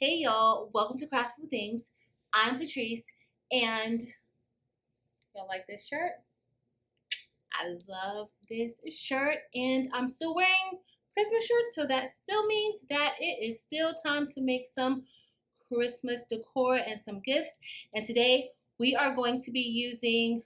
Hey y'all, welcome to Craftful Things. I'm Patrice, and y'all like this shirt? I love this shirt, and I'm still wearing Christmas shirts, so that still means that it is still time to make some Christmas decor and some gifts. And today we are going to be using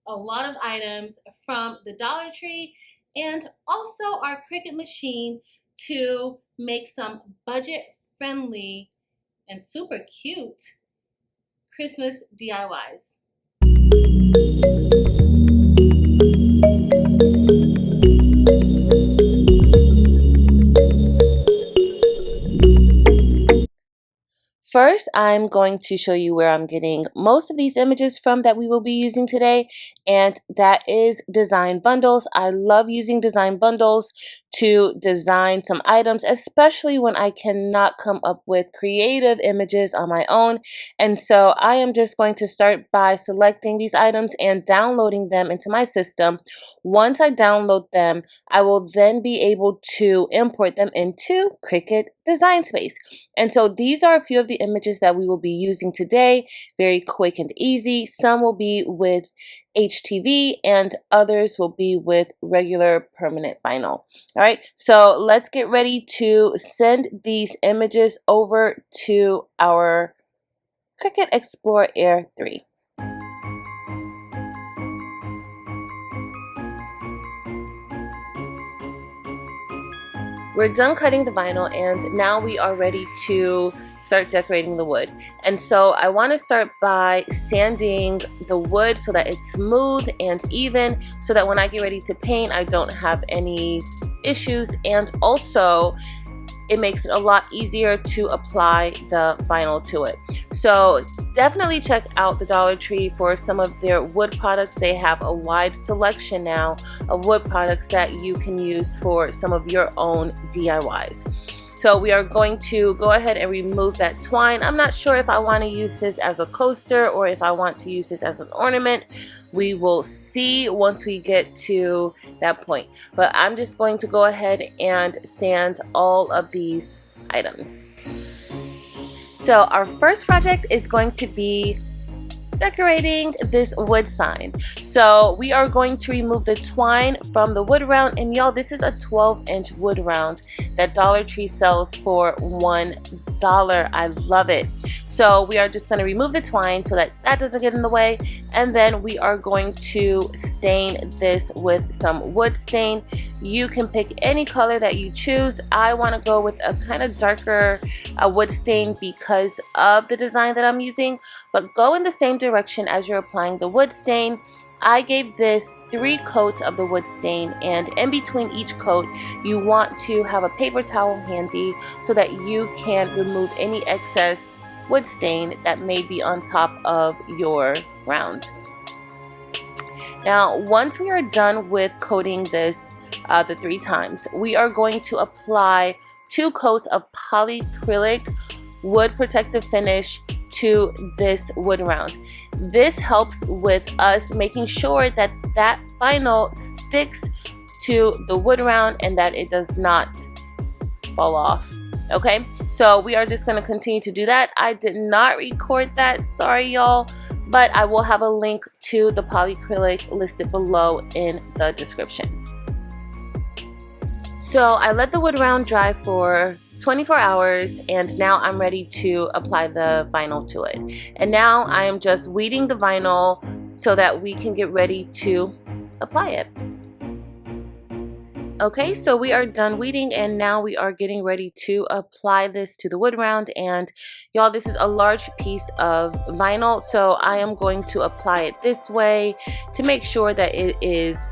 a lot of items from the Dollar Tree and also our Cricut machine to make some budget-friendly and super cute Christmas DIYs. First, I'm going to show you where I'm getting most of these images from that we will be using today, and that is design bundles. I love using design bundles to design some items, especially when I cannot come up with creative images on my own. And so I am just going to start by selecting these items and downloading them into my system. Once I download them, I will then be able to import them into Cricut Design Space. And so these are a few of the images that we will be using today. Very quick and easy. Some will be with HTV and others will be with regular permanent vinyl. All right, so let's get ready to send these images over to our Cricut Explore Air 3. We're done cutting the vinyl, and now we are ready to start decorating the wood. And so I want to start by sanding the wood so that it's smooth and even, so that when I get ready to paint I don't have any issues, and also it makes it a lot easier to apply the vinyl to it. So definitely check out the Dollar Tree for some of their wood products. They have a wide selection now of wood products that you can use for some of your own DIYs. So we are going to go ahead and remove that twine. I'm not sure if I want to use this as a coaster or if I want to use this as an ornament. We will see once we get to that point. But I'm just going to go ahead and sand all of these items. So our first project is going to be decorating this wood sign. So we are going to remove the twine from the wood round, and y'all, this is a 12-inch wood round that Dollar Tree sells for $1. I love it. So we are just going to remove the twine so that that doesn't get in the way, and then we are going to stain this with some wood stain. You can pick any color that you choose. I want to go with a kind of darker wood stain because of the design that I'm using, but go in the same direction as you're applying the wood stain. I gave this 3 coats of the wood stain, and in between each coat you want to have a paper towel handy so that you can remove any excess wood stain that may be on top of your round. Now once we are done with coating this the 3 times, we are going to apply 2 coats of polyacrylic wood protective finish to this wood round. This helps with us making sure that that vinyl sticks to the wood round and that it does not fall off. Okay, so we are just going to continue to do that. I did not record that, sorry y'all, but I will have a link to the polyacrylic listed below in the description. So I let the wood round dry for 24 hours, and now I'm ready to apply the vinyl to it. And now I am just weeding the vinyl so that we can get ready to apply it. Okay, so we are done weeding, and now we are getting ready to apply this to the wood round. And y'all, this is a large piece of vinyl, so I am going to apply it this way to make sure that it is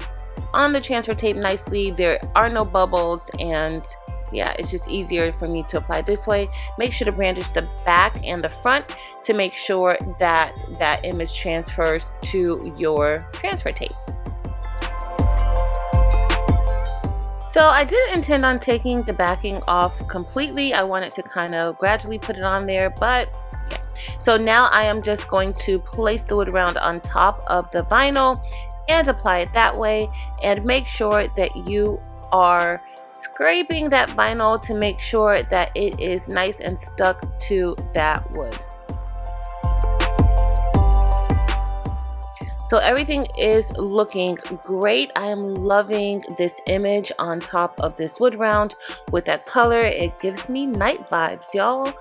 on the transfer tape nicely. There are no bubbles, and yeah, it's just easier for me to apply this way. Make sure to brandish the back and the front to make sure that that image transfers to your transfer tape. So I didn't intend on taking the backing off completely. I wanted to kind of gradually put it on there, but yeah. So now I am just going to place the wood round on top of the vinyl and apply it that way, and make sure that you are scraping that vinyl to make sure that it is nice and stuck to that wood. So everything is looking great. I am loving this image on top of this wood round with that color. It gives me night vibes, y'all. It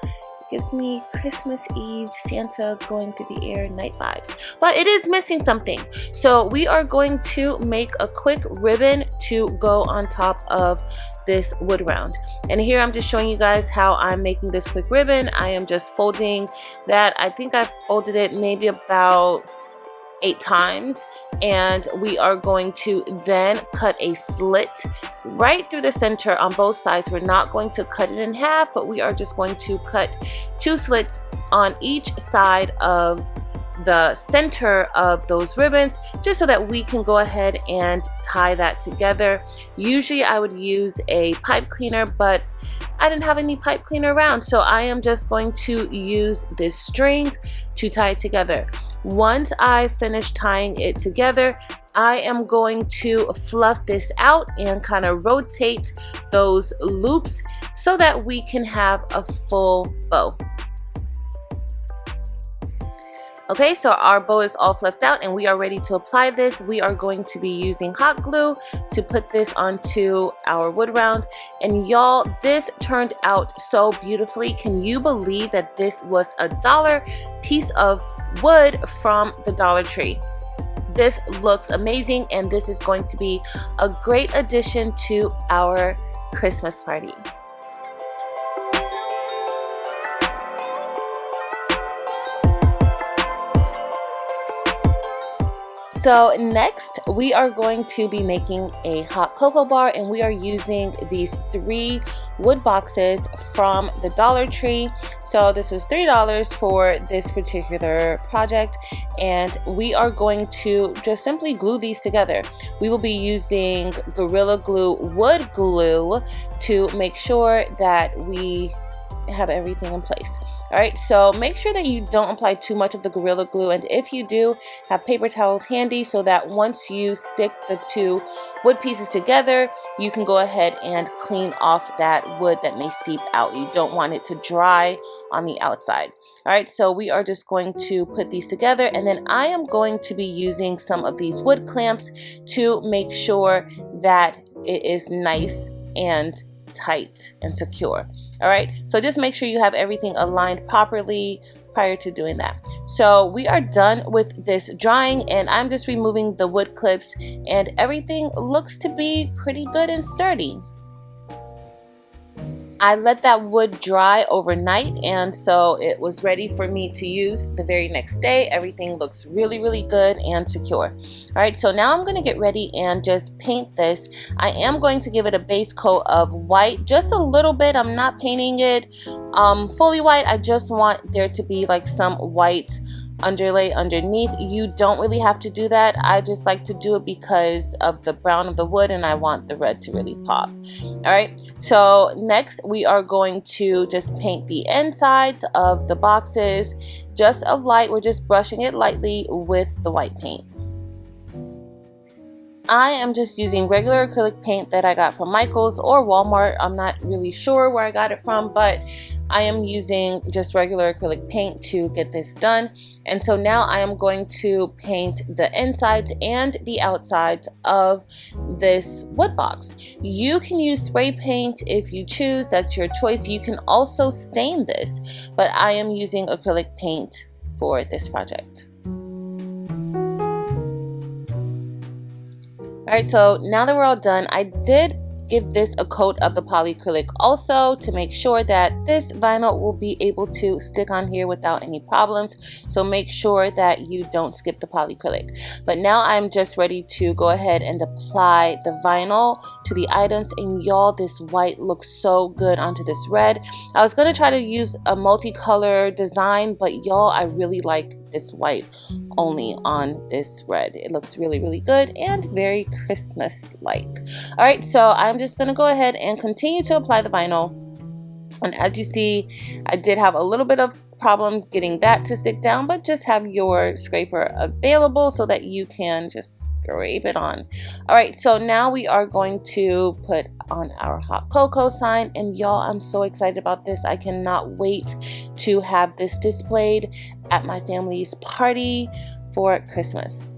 gives me Christmas Eve, Santa going through the air, night vibes. But it is missing something. So we are going to make a quick ribbon to go on top of this wood round. And here I'm just showing you guys how I'm making this quick ribbon. I am just folding that. I think I folded it maybe about 8 times, and we are going to then cut a slit right through the center on both sides. We're not going to cut it in half, but we are just going to cut 2 slits on each side of the center of those ribbons, just so that we can go ahead and tie that together. Usually I would use a pipe cleaner, but I didn't have any pipe cleaner around, so I am just going to use this string to tie it together. Once I finish tying it together, I am going to fluff this out and kind of rotate those loops so that we can have a full bow. Okay, so our bow is all fluffed out and we are ready to apply this. We are going to be using hot glue to put this onto our wood round. And y'all, this turned out so beautifully. Can you believe that this was a $1 piece of wood from the Dollar Tree? This looks amazing, and this is going to be a great addition to our Christmas party. So next we are going to be making a hot cocoa bar, and we are using these 3 wood boxes from the Dollar Tree. So this is $3 for this particular project, and we are going to just simply glue these together. We will be using Gorilla Glue wood glue to make sure that we have everything in place. Alright, so make sure that you don't apply too much of the Gorilla Glue, and if you do, have paper towels handy so that once you stick the 2 wood pieces together, you can go ahead and clean off that wood that may seep out. You don't want it to dry on the outside. Alright, so we are just going to put these together, and then I am going to be using some of these wood clamps to make sure that it is nice and tight and secure. Alright, so just make sure you have everything aligned properly prior to doing that. So we are done with this drying, and I'm just removing the wood clips, and everything looks to be pretty good and sturdy. I let that wood dry overnight, and so it was ready for me to use the very next day. Everything looks really, really good and secure. Alright, so now I'm going to get ready and just paint this. I am going to give it a base coat of white, just a little bit. I'm not painting it fully white. I just want there to be like some white underlay underneath. You don't really have to do that. I just like to do it because of the brown of the wood, and I want the red to really pop. Alright, so next we are going to just paint the insides of the boxes just of light. We're just brushing it lightly with the white paint. I am just using regular acrylic paint that I got from Michael's or Walmart. I'm not really sure where I got it from, but I am using just regular acrylic paint to get this done. And so now I am going to paint the insides and the outsides of this wood box. You can use spray paint if you choose, that's your choice. You can also stain this, but I am using acrylic paint for this project. Alright, so now that we're all done, I did give this a coat of the polyacrylic also to make sure that this vinyl will be able to stick on here without any problems. So make sure that you don't skip the polyacrylic. But now I'm just ready to go ahead and apply the vinyl to the items, and y'all, this white looks so good onto this red. I was going to try to use a multicolor design, but y'all, I really like this white only on this red. It looks really, really good and very Christmas-like. Alright, so I'm just going to go ahead and continue to apply the vinyl. And as you see, I did have a little bit of problem getting that to stick down, but just have your scraper available so that you can just scrape it on. All right, so now we are going to put on our hot cocoa sign, and y'all, I'm so excited about this. I cannot wait to have this displayed at my family's party for Christmas.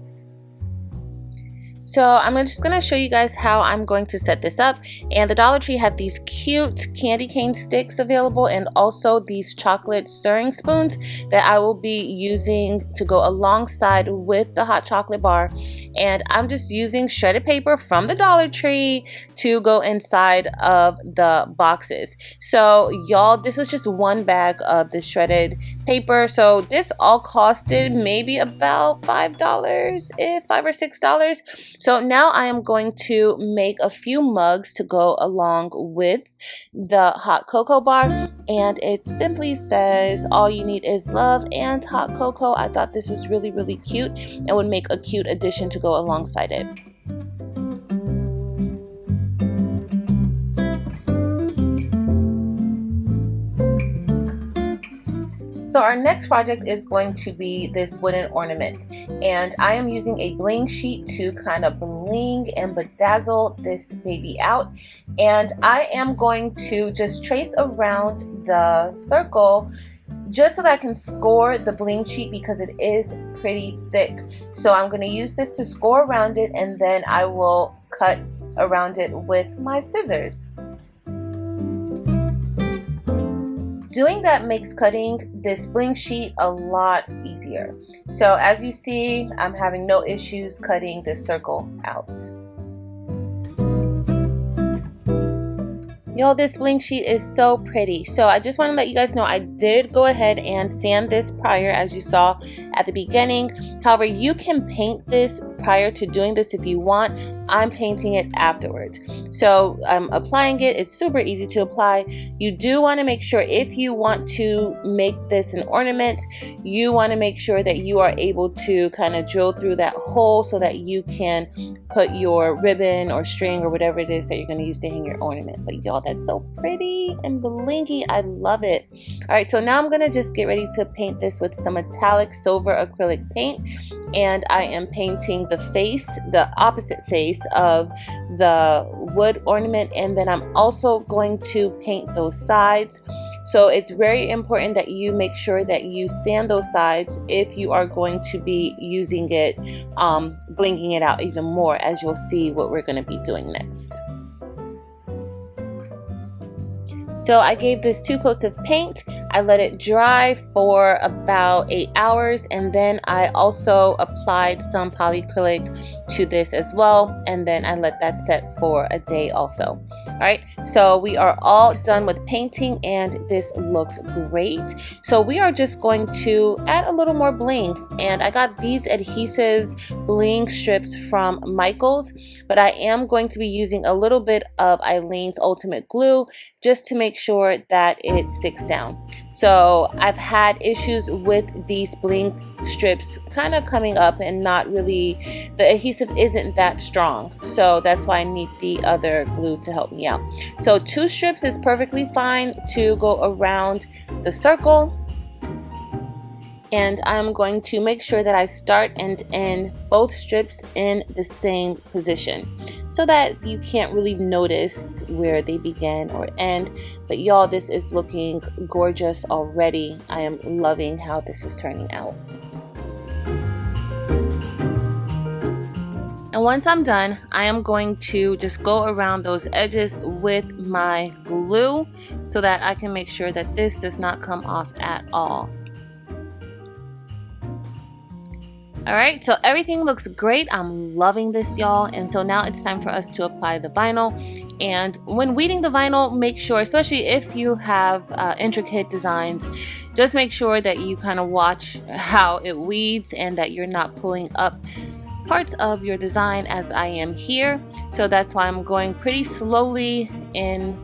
So I'm just going to show you guys how I'm going to set this up. And the Dollar Tree had these cute candy cane sticks available, and also these chocolate stirring spoons that I will be using to go alongside with the hot chocolate bar. And I'm just using shredded paper from the Dollar Tree to go inside of the boxes. So y'all, this is just one bag of the shredded paper. So this all costed maybe about $5, if $5 or $6. So now I am going to make a few mugs to go along with the hot cocoa bar, and it simply says all you need is love and hot cocoa. I thought this was really, really cute and would make a cute addition to go alongside it. So our next project is going to be this wooden ornament, and I am using a bling sheet to kind of bling and bedazzle this baby out. And I am going to just trace around the circle just so that I can score the bling sheet because it is pretty thick. So I'm going to use this to score around it, and then I will cut around it with my scissors. Doing that makes cutting this bling sheet a lot easier. So as you see, I'm having no issues cutting this circle out. Yo, this bling sheet is so pretty. So I just want to let you guys know I did go ahead and sand this prior, as you saw at the beginning. However, you can paint this prior to doing this if you want. I'm painting it afterwards. So I'm applying it. It's super easy to apply. You do want to make sure, if you want to make this an ornament, you want to make sure that you are able to kind of drill through that hole so that you can put your ribbon or string or whatever it is that you're going to use to hang your ornament. But y'all, that's so pretty and blingy. I love it. All right, so now I'm going to just get ready to paint this with some metallic silver acrylic paint. And I am painting the face, the opposite face of the wood ornament, and then I'm also going to paint those sides. So it's very important that you make sure that you sand those sides if you are going to be using it, blinging it out even more, as you'll see what we're going to be doing next. So I gave this 2 coats of paint. I let it dry for about 8 hours, and then I also applied some polyacrylic to this as well, and then I let that set for a day also. Alright, so we are all done with painting, and this looks great. So we are just going to add a little more bling, and I got these adhesive bling strips from Michaels, but I am going to be using a little bit of Eileen's Ultimate Glue just to make sure that it sticks down. So I've had issues with these bling strips kind of coming up and not really, the adhesive isn't that strong. So that's why I need the other glue to help me out. So 2 strips is perfectly fine to go around the circle. And I'm going to make sure that I start and end both strips in the same position so that you can't really notice where they begin or end. But y'all, this is looking gorgeous already. I am loving how this is turning out. And once I'm done, I am going to just go around those edges with my glue so that I can make sure that this does not come off at all. Alright, so everything looks great. I'm loving this, y'all. And so now it's time for us to apply the vinyl. And when weeding the vinyl, make sure, especially if you have intricate designs, just make sure that you kind of watch how it weeds and that you're not pulling up parts of your design as I am here. So that's why I'm going pretty slowly in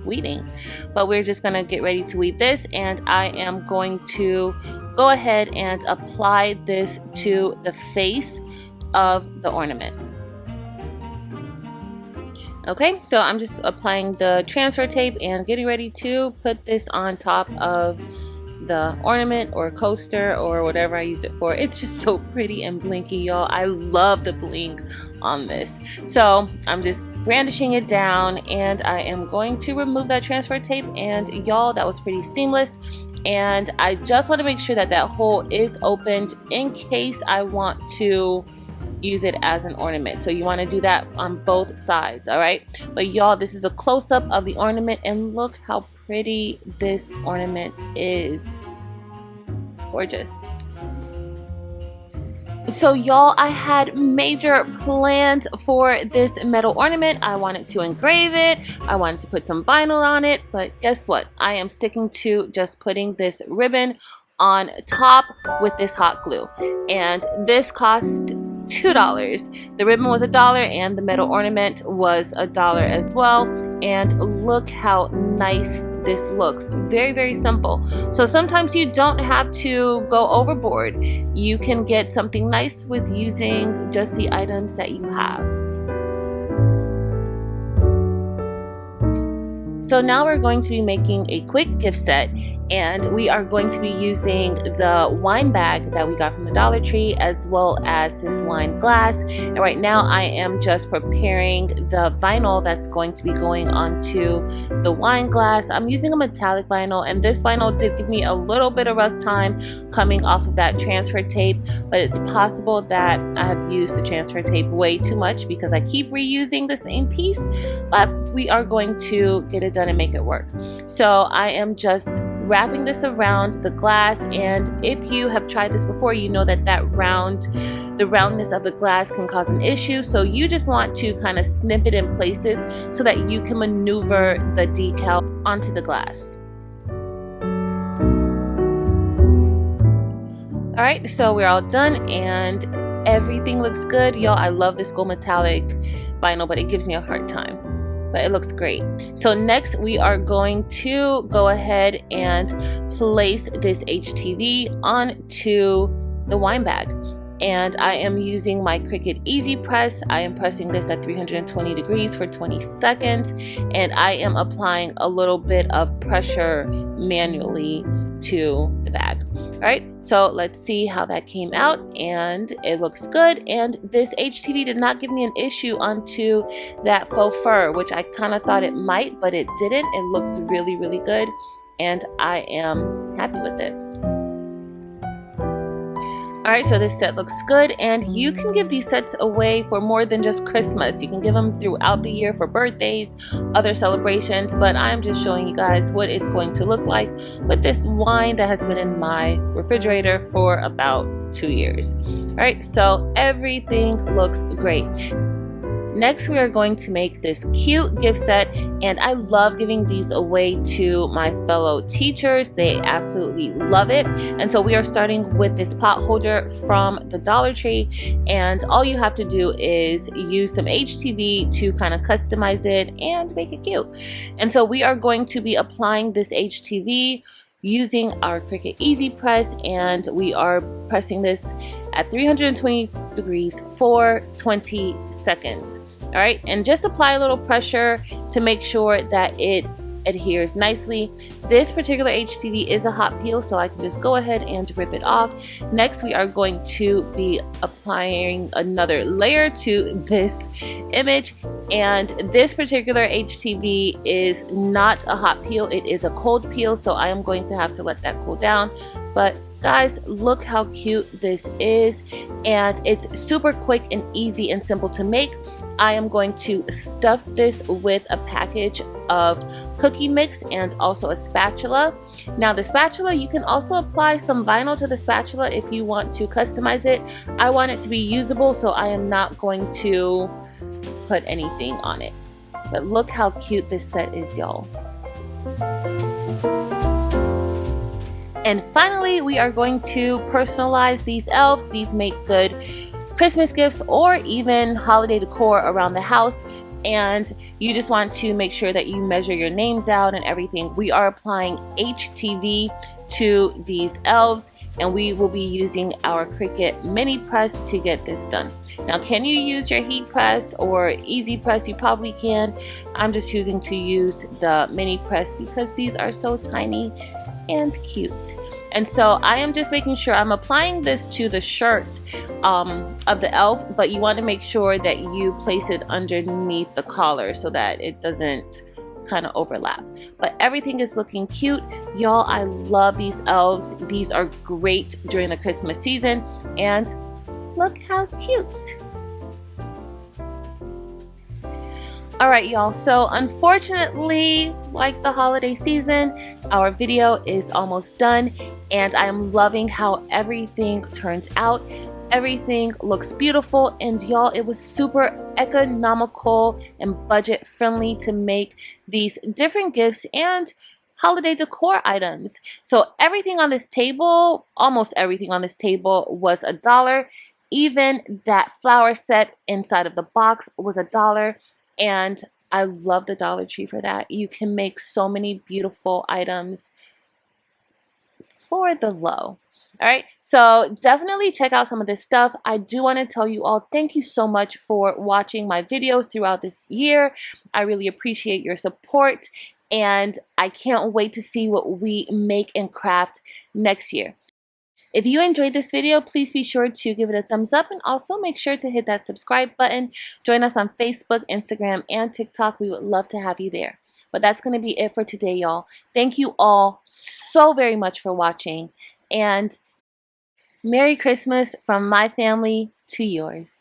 weeding. But we're just going to get ready to weed this, and I am going to go ahead and apply this to the face of the ornament. Okay, so I'm just applying the transfer tape and getting ready to put this on top of the ornament or coaster or whatever I use it for. It's just so pretty and blinky, y'all. I love the bling on this. So I'm just brandishing it down, and I am going to remove that transfer tape, and y'all, that was pretty seamless. And I just want to make sure that that hole is opened in case I want to use it as an ornament. So you want to do that on both sides, all right? But y'all, this is a close-up of the ornament, and look how pretty this ornament is. Gorgeous. So y'all, I had major plans for this metal ornament. I wanted to engrave it, I wanted to put some vinyl on it, but guess what? I am sticking to just putting this ribbon on top with this hot glue, and this cost $2. The ribbon was $1 and the metal ornament was $1 as well. And look how nice this looks. Very, very simple. So sometimes you don't have to go overboard. You can get something nice with using just the items that you have. So now we're going to be making a quick gift set, and we are going to be using the wine bag that we got from the Dollar Tree, as well as this wine glass. And right now I am just preparing the vinyl that's going to be going onto the wine glass. I'm using a metallic vinyl, and this vinyl did give me a little bit of rough time coming off of that transfer tape, but it's possible that I have used the transfer tape way too much because I keep reusing the same piece, but we are going to get it done and make it work. So I am just wrapping this around the glass, and if you have tried this before, you know that the roundness of the glass can cause an issue. So you just want to kind of snip it in places so that you can maneuver the decal onto the glass. All right, so we're all done and everything looks good. Y'all, I love this gold metallic vinyl, but it gives me a hard time. But it looks great. So next we are going to go ahead and place this HTV onto the wine bag. And I am using my Cricut Easy Press. I am pressing this at 320 degrees for 20 seconds. And I am applying a little bit of pressure manually to the bag. All right, so let's see how that came out, and it looks good. And this HTV did not give me an issue onto that faux fur, which I kind of thought it might, but it didn't. It looks really, really good, and I am happy with it. Alright, so this set looks good, and you can give these sets away for more than just Christmas. You can give them throughout the year for birthdays, other celebrations, but I'm just showing you guys what it's going to look like with this wine that has been in my refrigerator for about 2 years. Alright, so everything looks great. Next, we are going to make this cute gift set, and I love giving these away to my fellow teachers. They absolutely love it. And so we are starting with this pot holder from the Dollar Tree, and all you have to do is use some HTV to kind of customize it and make it cute. And so we are going to be applying this HTV using our Cricut Easy Press, and we are pressing this at 320 degrees for 20 seconds. All right, and just apply a little pressure to make sure that it adheres nicely. This particular HTV is a hot peel, so I can just go ahead and rip it off. Next, we are going to be applying another layer to this image, and this particular HTV is not a hot peel, it is a cold peel, so I am going to have to let that cool down. But guys, look how cute this is, and it's super quick and easy and simple to make. I am going to stuff this with a package of cookie mix and also a spatula. Now the spatula, you can also apply some vinyl to the spatula if you want to customize it. I want it to be usable, so I am not going to put anything on it. But look how cute this set is, y'all. And finally, we are going to personalize these elves. These make good Christmas gifts or even holiday decor around the house. And you just want to make sure that you measure your names out and everything. We are applying HTV to these elves, and we will be using our Cricut mini press to get this done. Now, can you use your heat press or easy press? You probably can. I'm just choosing to use the mini press because these are so tiny and cute. And so I am just making sure I'm applying this to the shirt of the elf, but you want to make sure that you place it underneath the collar so that it doesn't kind of overlap. But everything is looking cute. Y'all, I love these elves. These are great during the Christmas season, and look how cute. Alright y'all, so unfortunately, like the holiday season, our video is almost done, and I'm loving how everything turned out. Everything looks beautiful, and y'all, it was super economical and budget friendly to make these different gifts and holiday decor items. So everything on this table, almost everything on this table, was $1. Even that flower set inside of the box was $1. And I love the Dollar Tree for that. You can make so many beautiful items for the low. All right, so definitely check out some of this stuff. I do want to tell you all, thank you so much for watching my videos throughout this year. I really appreciate your support, and I can't wait to see what we make and craft next year. If you enjoyed this video, please be sure to give it a thumbs up, and also make sure to hit that subscribe button. Join us on Facebook, Instagram, and TikTok. We would love to have you there. But that's going to be it for today, y'all. Thank you all so very much for watching, and Merry Christmas from my family to yours.